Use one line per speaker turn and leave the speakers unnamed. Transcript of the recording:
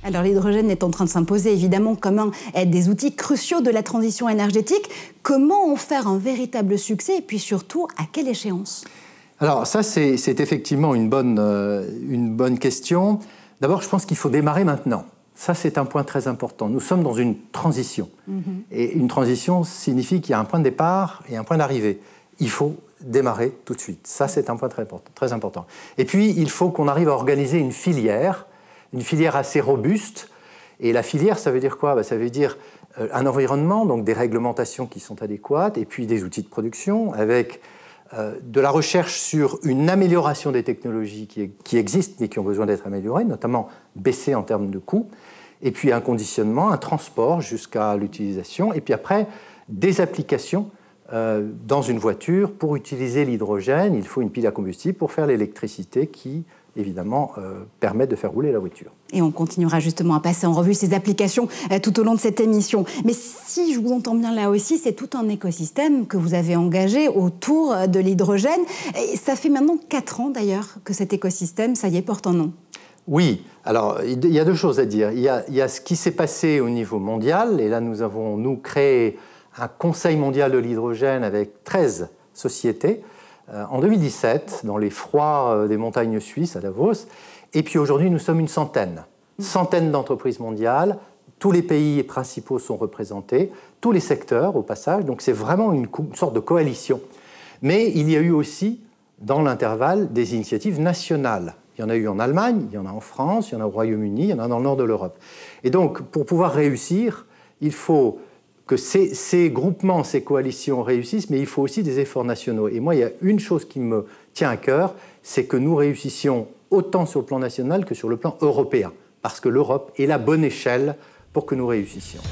Alors l'hydrogène est en train de s'imposer évidemment comme un des outils cruciaux de la transition énergétique. Comment en faire un véritable succès et puis surtout à quelle échéance?
Alors ça c'est effectivement une bonne question. D'abord je pense qu'il faut démarrer maintenant. Ça c'est un point très important. Nous sommes dans une transition. Et une transition signifie qu'il y a un point de départ et un point d'arrivée. Il faut démarrer tout de suite. Ça c'est un point très important. Et puis il faut qu'on arrive à organiser une filière assez robuste. Et la filière, ça veut dire quoi? Ça veut dire un environnement, donc des réglementations qui sont adéquates, et puis des outils de production, avec de la recherche sur une amélioration des technologies qui existent, mais qui ont besoin d'être améliorées, notamment baissées en termes de coûts, et puis un conditionnement, un transport jusqu'à l'utilisation, et puis après, des applications dans une voiture. Pour utiliser l'hydrogène, il faut une pile à combustible pour faire l'électricité qui évidemment, permettent de faire rouler la voiture.
Et on continuera justement à passer en revue ces applications tout au long de cette émission. Mais si je vous entends bien là aussi, c'est tout un écosystème que vous avez engagé autour de l'hydrogène. Et ça fait maintenant 4 ans d'ailleurs que cet écosystème, ça y est, porte un nom.
Oui, alors il y a 2 choses à dire. Il y a ce qui s'est passé au niveau mondial, et là nous avons créé un Conseil mondial de l'hydrogène avec 13 sociétés, en 2017, dans les froids des montagnes suisses à Davos. Et puis aujourd'hui, nous sommes une centaine d'entreprises mondiales. Tous les pays principaux sont représentés, tous les secteurs au passage. Donc c'est vraiment une sorte de coalition. Mais il y a eu aussi, dans l'intervalle, des initiatives nationales. Il y en a eu en Allemagne, il y en a en France, il y en a au Royaume-Uni, il y en a dans le nord de l'Europe. Et donc, pour pouvoir réussir, il faut que ces groupements, ces coalitions réussissent, mais il faut aussi des efforts nationaux. Et moi, il y a une chose qui me tient à cœur, c'est que nous réussissions autant sur le plan national que sur le plan européen, parce que l'Europe est la bonne échelle pour que nous réussissions.